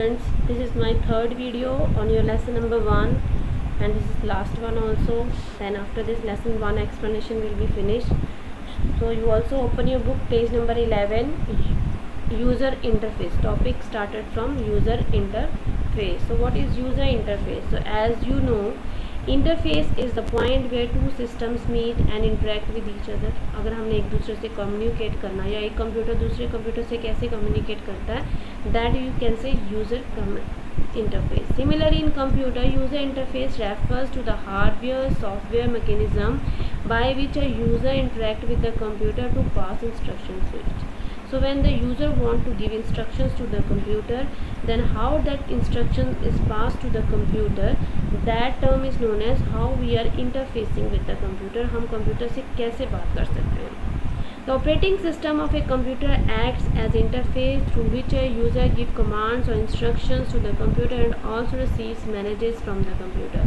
Friends, this is my third video on your lesson number 1 and this is last one also. Then after this lesson 1 explanation will be finished. So you also open your book, page number 11, user interface. Topic started from user interface. So what is user interface? So as you know, interface is the point where two systems meet and interact with each other. अगर हमने एक दूसरे से communicate करना या एक computer दूसरे computer से कैसे कम्युनिकेट करता है, that you can say user interface. Similarly, in computer, user interface refers to the hardware software mechanism by which a user interact with the computer to pass instructions to it. So when the user want to give instructions to the computer, then how that instruction is passed to the computer, that term is known as how we are interfacing with the computer. हम computer से कैसे बात कर सकते हैं. The operating system of a computer acts as interface through which a user gives commands or instructions to the computer and also receives messages from the computer.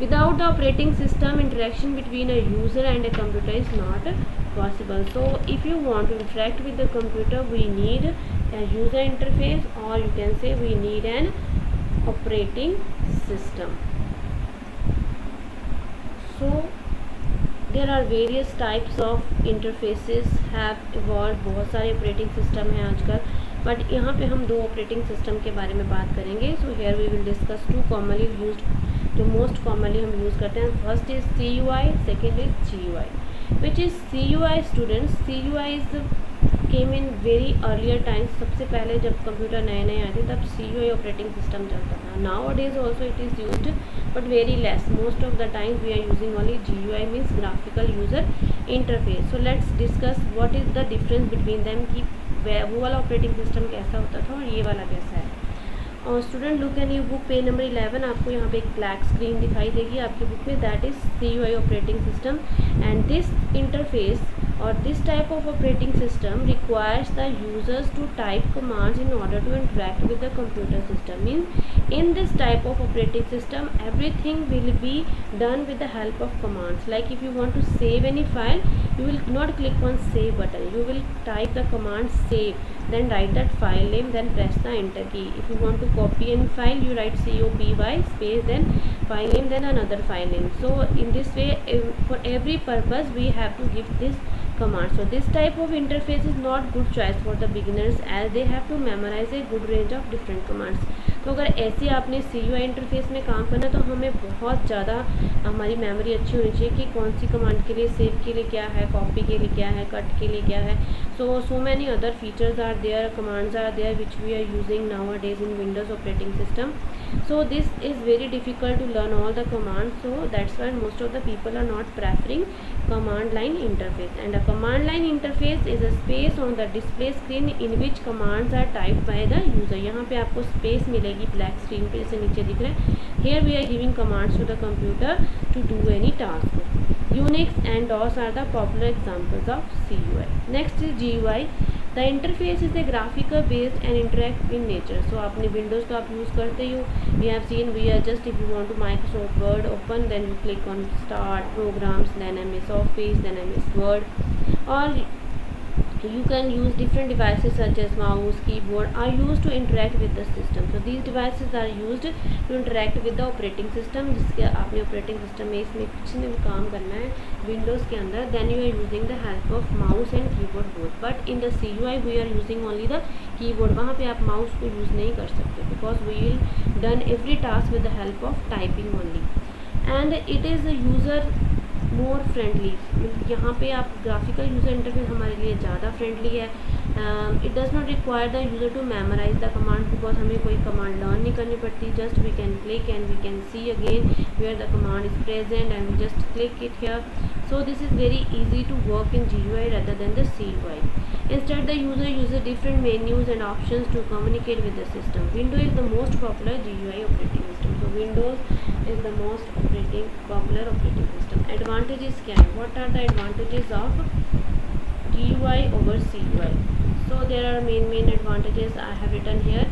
Without the operating system, interaction between a user and a computer is not possible. So if you want to interact with the computer, we need a user interface, or you can say we need an operating system. So there are various types of interfaces have evolve. बहुत सारे operating system हैं आजकल, but यहाँ पे हम दो operating system के बारे में बात करेंगे. So here we will discuss two commonly used, जो मोस्ट कॉमनली हम यूज़ करते हैं. First is CUI, second is GUI. Which is CUI students? CUI is came in very earlier times. सबसे पहले जब कंप्यूटर नए नए आए थे तब CUI ऑपरेटिंग सिस्टम चलता था. Now days also it is used but very less. Most of the times we are using only GUI, means graphical user interface. So let's discuss what is the difference between them, कि वो वाला operating system कैसा होता था और ये वाला कैसा है. और student look an your book, page number 11. आपको यहाँ पे एक ब्लैक स्क्रीन दिखाई देगी आपकी बुक में. That is CUI operating system. And this interface or this type of operating system requires the users to type commands in order to interact with the computer system. Means in this type of operating system everything will be done with the help of commands. Like if you want to save any file, you will not click on save button, you will type the command save, then write that file name, then press the enter key. If you want to copy any file, you write COPY space, then file name, then another file name. So in this way, for every purpose we have to give this command. So this type of interface is not good choice for the beginners as they have to memorize a good range of different commands. तो अगर ऐसे आपने CUI interface में काम करना तो हमें बहुत ज़्यादा हमारी मेमोरी अच्छी होनी चाहिए कि कौन सी कमांड के लिए, सेव के लिए क्या है, कॉपी के लिए क्या है, कट के लिए क्या है. So many other features are there, commands are there which we are using nowadays in Windows operating system. So this is very difficult to learn all the commands, so that's why most of the people are not preferring command line interface. And a command line interface is a space on the display screen in which commands are typed by the user. यहाँ पे आपको space मिलेगी black screen पे, जैसे नीचे दिख रहा है. Here we are giving commands to the computer to do any task. Unix and DOS are the popular examples of CUI. Next is GUI. The interface is a graphical based and interactive in nature. So आपने Windows तो आप use करते ही हो. We have seen, we are just, if you want to Microsoft Word open, then you click on Start Programs, then MS Office, then MS Word. Or you can use different devices such as mouse, keyboard are used to interact with the system. So these devices are used to interact with the operating system. जिसके आपने operating system में इसमें कुछ भी काम करना है Windows के अंदर, then you are using the help of mouse and keyboard both. But in the CUI we are using only the keyboard. वहाँ पे आप mouse को use नहीं कर सकते because we will done every task with the help of typing only. And it is a user more friendly. यहाँ पे आप ग्राफिकल यूज़र इंटरफेस हमारे लिए ज़्यादा फ्रेंडली है. It does not require the user to memorise the command because हमें कोई command learn नहीं करनी पड़ती. Just we can click and we can see again where the command is present and we just click it here. So this is very easy to work in GUI rather than the CUI. Instead, the user uses different menus and options to communicate with the system. Windows is the most popular GUI operating system. So Windows is the most popular operating system. Advantages क्या है? What are the advantages of GUI over CUI? So there are main advantages I have written here.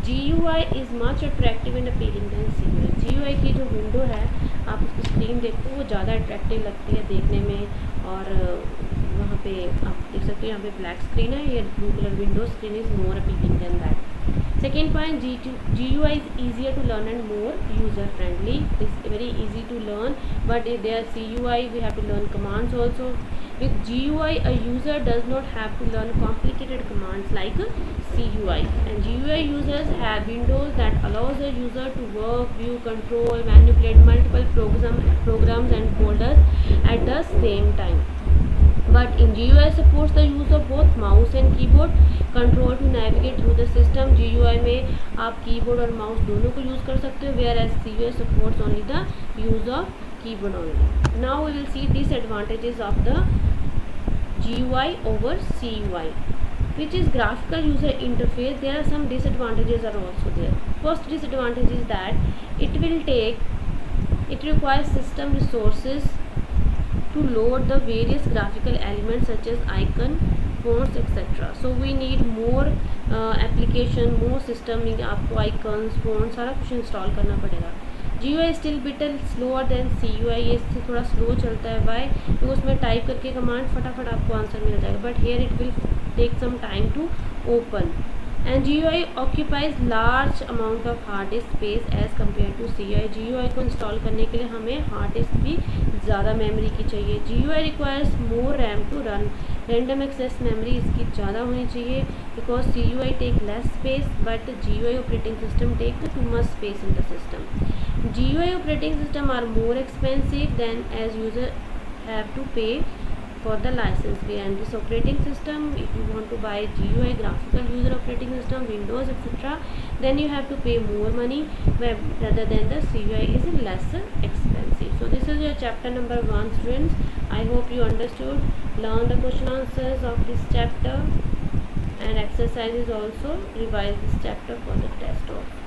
GUI is much attractive and appealing than CUI. GUI की जो window है, आप उसकी screen देखते हो वो ज़्यादा अट्रैक्टिव लगती है देखने में. और वहाँ पे आप देख सकते हो यहाँ पे ब्लैक स्क्रीन है, ये blue colour window screen is more appealing than that. Second point, GUI is easier to learn and more user friendly. It's very easy to learn, but if there are CUI, we have to learn commands also. With GUI, a user does not have to learn complicated commands like CUI. And GUI users have windows that allows the user to work, view, control, manipulate multiple programs and folders at the same time. But in GUI supports the use of both mouse and keyboard control to navigate through the system. GUI में आप keyboard और mouse दोनों को use कर सकते हो, whereas CUI supports only the use of keyboard only. Now we will see disadvantages of the GUI over CUI, which is graphical user interface. There are some disadvantages are also there. First disadvantage is that it requires system resources to load the various graphical elements such as icon, fonts, etc. So we need more application, more system. आपको icons, fonts सारा कुछ install करना पड़ेगा. GUI still bit slower than CUI. ये इससे थोड़ा slow चलता है. Why? क्योंकि उसमें टाइप करके कमांड फटाफट आपको आंसर मिल जाएगा. But here it will take some time to open. And GUI occupies large amount of hard disk space as compared to CUI. GUI को इंस्टॉल करने के लिए हमें हार्ड डिस्क भी ज़्यादा मेमोरी की चाहिए. GUI requires more RAM to run. Random access memory इसकी ज़्यादा होनी चाहिए because CUI take less space but GUI operating system take too much space in the system. GUI operating system are more expensive than as user have to pay for the license fee. And this operating system, if you want to buy GUI graphical user operating system, Windows, etc., then you have to pay more money rather than the CUI is less expensive. So this is your chapter number 1, students. I hope you understood, learn the question answers of this chapter and exercises also. Revise this chapter for the test also.